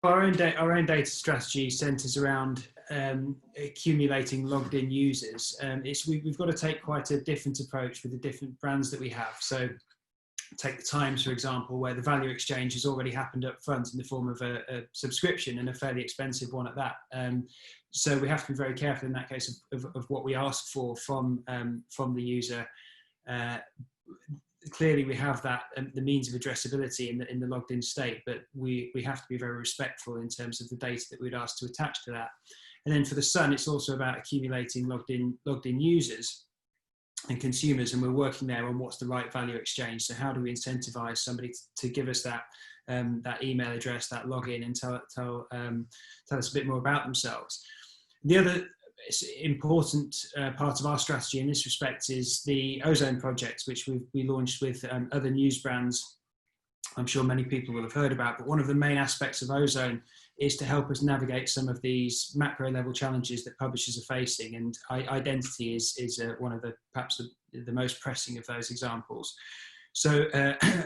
Our own data strategy centres around accumulating logged in users. We've got to take quite a different approach with the different brands that we have. So take the Times, for example, where the value exchange has already happened up front in the form of a subscription, and a fairly expensive one at that. So we have to be very careful in that case of what we ask for from the user. Clearly we have that, the means of addressability in the logged in state, but we have to be very respectful in terms of the data that we'd ask to attach to that. And then for the Sun, it's also about accumulating logged in users and consumers, and we're working there on what's the right value exchange. So how do we incentivize somebody to give us that that email address, that login, and tell us a bit more about themselves. The other important part of our strategy in this respect is the Ozone project, which we launched with other news brands. I'm sure many people will have heard about, but one of the main aspects of Ozone is to help us navigate some of these macro level challenges that publishers are facing, and identity is one of the perhaps the most pressing of those examples. So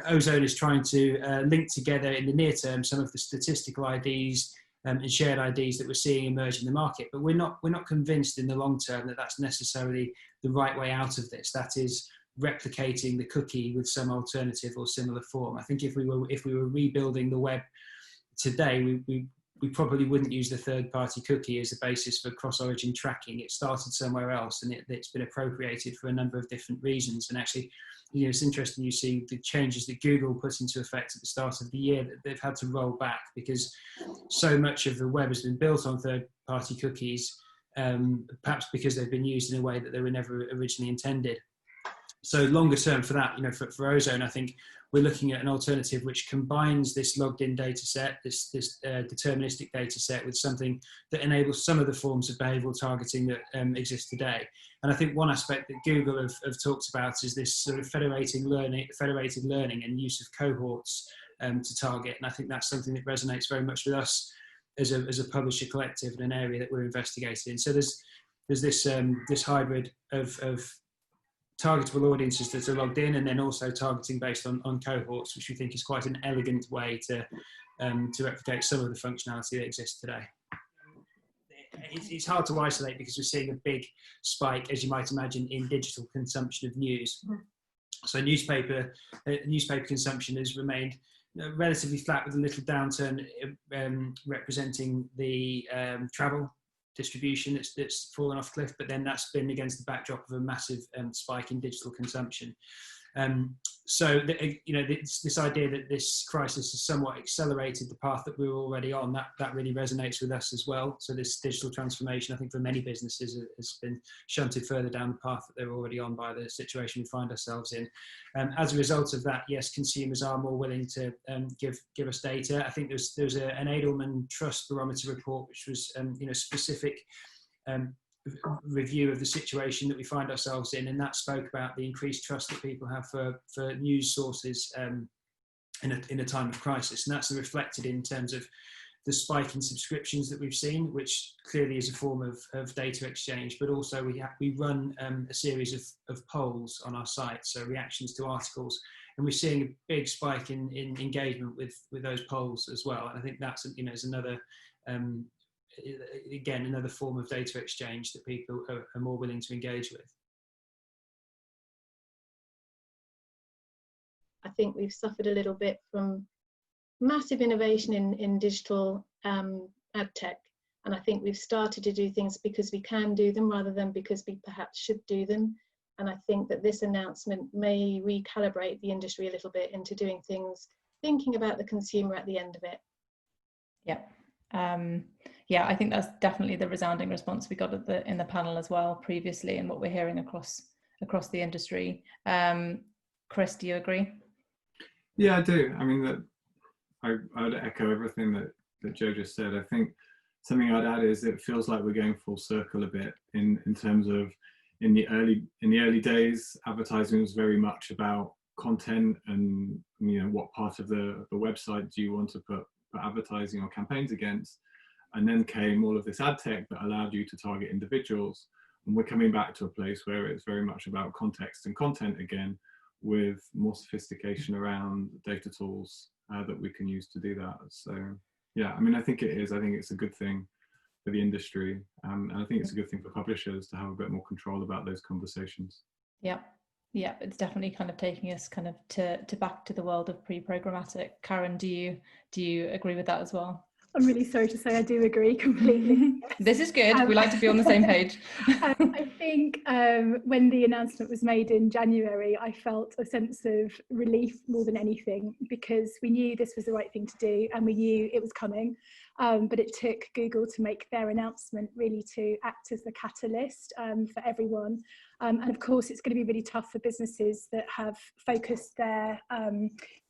Ozone is trying to link together in the near term some of the statistical IDs and shared IDs that we're seeing emerge in the market, but we're not convinced in the long term that that's necessarily the right way out of this. That is replicating the cookie with some alternative or similar form. I think if we were rebuilding the web today, we probably wouldn't use the third-party cookie as a basis for cross-origin tracking. It started somewhere else, and it's been appropriated for a number of different reasons. And actually, you know, it's interesting you see the changes that Google put into effect at the start of the year that they've had to roll back because so much of the web has been built on third-party cookies, perhaps because they've been used in a way that they were never originally intended. So longer term for that, you know, for Ozone, I think we're looking at an alternative which combines this logged in data set, this deterministic data set, with something that enables some of the forms of behavioral targeting that exist today. And I think one aspect that Google have talked about is this sort of federated learning and use of cohorts to target. And I think that's something that resonates very much with us as a publisher collective and an area that we're investigating. So there's this hybrid of targetable audiences that are logged in, and then also targeting based on cohorts, which we think is quite an elegant way to replicate some of the functionality that exists today. It's hard to isolate because we're seeing a big spike, as you might imagine, in digital consumption of news. So newspaper consumption has remained relatively flat, with a little downturn representing the travel distribution that's fallen off cliff, but then that's been against the backdrop of a massive spike in digital consumption. So this idea that this crisis has somewhat accelerated the path that we were already on, that really resonates with us as well. So this digital transformation, I think for many businesses, has been shunted further down the path that they're already on by the situation we find ourselves in. As a result of that, yes, consumers are more willing to give us data. I think there's an Edelman Trust Barometer report, which was specific review of the situation that we find ourselves in, and that spoke about the increased trust that people have for news sources in a time of crisis, and that's reflected in terms of the spike in subscriptions that we've seen, which clearly is a form of data exchange, but also we run a series of polls on our site, so reactions to articles, and we're seeing a big spike in engagement with those polls as well. And I think that's is another again, another form of data exchange that people are more willing to engage with. I think we've suffered a little bit from massive innovation in digital ad tech. And I think we've started to do things because we can do them rather than because we perhaps should do them. And I think that this announcement may recalibrate the industry a little bit into doing things, thinking about the consumer at the end of it. Yeah. Yeah, I think that's definitely the resounding response we got in the panel as well previously, and what we're hearing across the industry. Chris, do you agree? Yeah, I do. I mean, I would echo everything that Joe just said. I think something I'd add is it feels like we're going full circle a bit in terms of in the early days, advertising was very much about content and what part of the website do you want to put advertising or campaigns against, and then came all of this ad tech that allowed you to target individuals, and we're coming back to a place where it's very much about context and content again, with more sophistication around data tools that we can use to do that. So Yeah, I mean, I think it is. I think it's a good thing for the industry, and I think it's a good thing for publishers to have a bit more control about those conversations. Yeah, yeah, it's definitely kind of taking us kind of to back to the world of pre-programmatic. Karen, do you agree with that as well? I'm really sorry to say I do agree completely. This is good. We like to be on the same page. I think when the announcement was made in January, I felt a sense of relief more than anything, because we knew this was the right thing to do and we knew it was coming. But it took Google to make their announcement really to act as the catalyst for everyone. And of course, it's going to be really tough for businesses that have focused their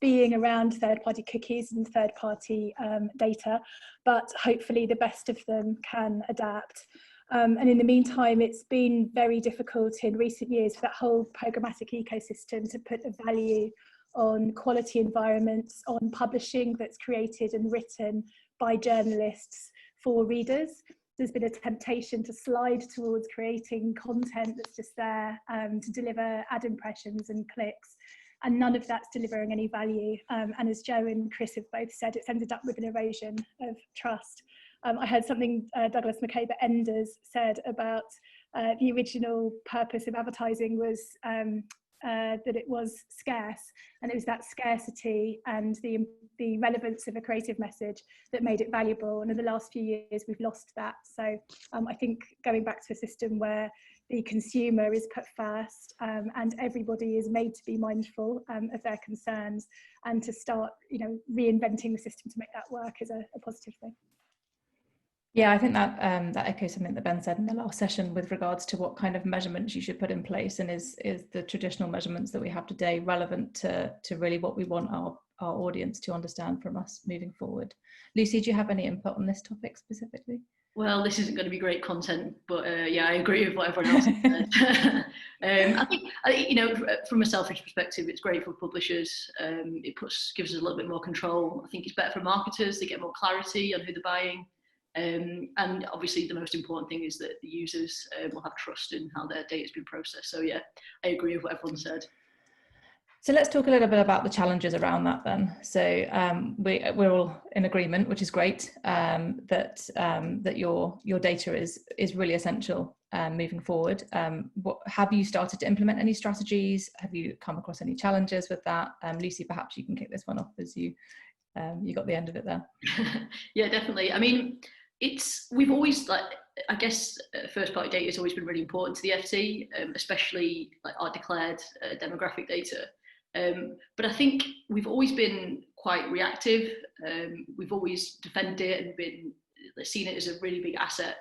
being around third-party cookies and third-party data, but hopefully the best of them can adapt. And in the meantime, it's been very difficult in recent years for that whole programmatic ecosystem to put a value on quality environments, on publishing that's created and written by journalists for readers. There's been a temptation to slide towards creating content that's just there to deliver ad impressions and clicks, and none of that's delivering any value. And as Joe and Chris have both said, it's ended up with an erosion of trust. I heard something Douglas McCabe at Enders said about the original purpose of advertising was that it was scarce, and it was that scarcity and the relevance of a creative message that made it valuable. And in the last few years, we've lost that. So I think going back to a system where the consumer is put first and everybody is made to be mindful of their concerns, and to start, reinventing the system to make that work is a positive thing. Yeah, I think that that echoes something that Ben said in the last session with regards to what kind of measurements you should put in place, and is the traditional measurements that we have today relevant to really what we want our audience to understand from us moving forward. Lucy, do you have any input on this topic specifically? Well, this isn't going to be great content, but yeah, I agree with what everyone else said. I think, from a selfish perspective, it's great for publishers. It gives us a little bit more control. I think it's better for marketers. They get more clarity on who they're buying. And obviously the most important thing is that the users will have trust in how their data has been processed. So yeah, I agree with what everyone said. So let's talk a little bit about the challenges around that then. So we're all in agreement, which is great, that your data is really essential moving forward. Have you started to implement any strategies? Have you come across any challenges with that? Lucy, perhaps you can kick this one off, as you got the end of it there. Yeah, definitely. I mean, we've always, I guess first party data has always been really important to the FT, especially like our declared demographic data. But I think we've always been quite reactive. We've always defended it and seen it as a really big asset,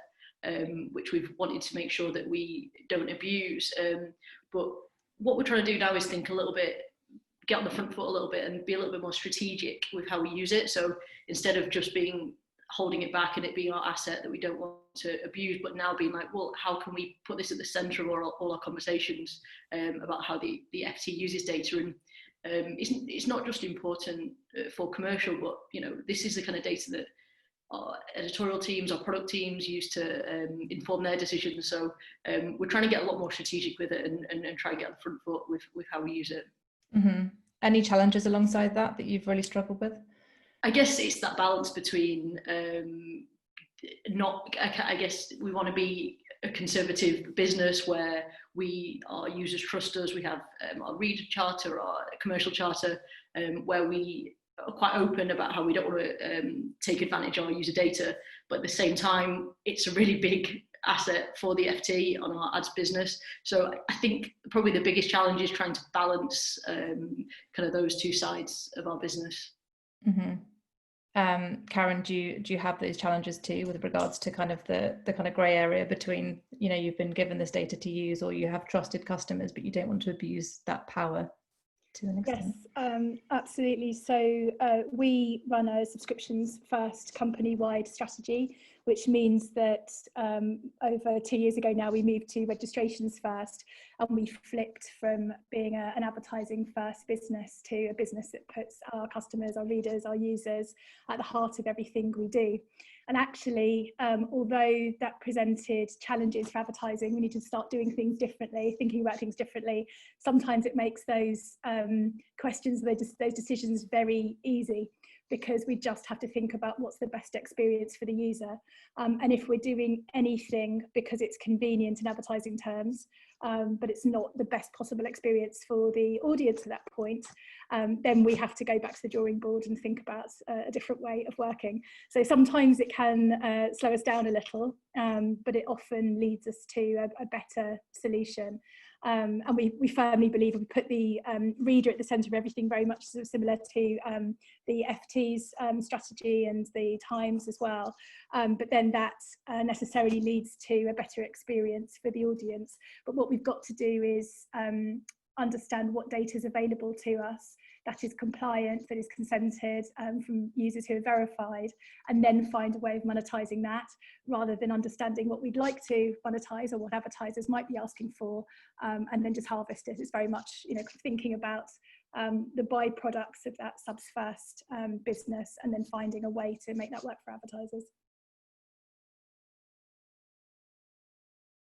which we've wanted to make sure that we don't abuse. But what we're trying to do now is think a little bit, get on the front foot a little bit and be a little bit more strategic with how we use it. So instead of just holding it back and it being our asset that we don't want to abuse, but now being like, well, how can we put this at the center of all our conversations about how the FT uses data? And it's not just important for commercial, but this is the kind of data that our editorial teams, our product teams use to inform their decisions. So we're trying to get a lot more strategic with it and try and get on the front foot with how we use it. Mm-hmm. Any challenges alongside that you've really struggled with? I guess it's that balance between I guess we want to be a conservative business where our users trust us. We have our reader charter, our commercial charter, where we are quite open about how we don't want to take advantage of our user data, but at the same time, it's a really big asset for the FT on our ads business. So I think probably the biggest challenge is trying to balance kind of those two sides of our business. Mm-hmm. Karen, do you have those challenges too with regards to kind of the kind of grey area between, you've been given this data to use, or you have trusted customers, but you don't want to abuse that power to an extent? Yes, absolutely. So we run a subscriptions first company-wide strategy, which means that over 2 years ago now, we moved to registrations first, and we flipped from being an advertising first business to a business that puts our customers, our readers, our users at the heart of everything we do. And actually, although that presented challenges for advertising, we need to start doing things differently, thinking about things differently. Sometimes it makes those questions, those decisions very easy, because we just have to think about what's the best experience for the user. And if we're doing anything because it's convenient in advertising terms, but it's not the best possible experience for the audience at that point, then we have to go back to the drawing board and think about a different way of working. So sometimes it can slow us down a little, but it often leads us to a better solution. And we firmly believe, we put the reader at the centre of everything, very much sort of similar to the FT's strategy and the Times as well. But then that necessarily leads to a better experience for the audience. But what we've got to do is understand what data is available to us that is compliant, that is consented from users who are verified, and then find a way of monetizing that, rather than understanding what we'd like to monetize or what advertisers might be asking for, and then just harvest it. It's very much, you know, thinking about the byproducts of that subs first business, and then finding a way to make that work for advertisers.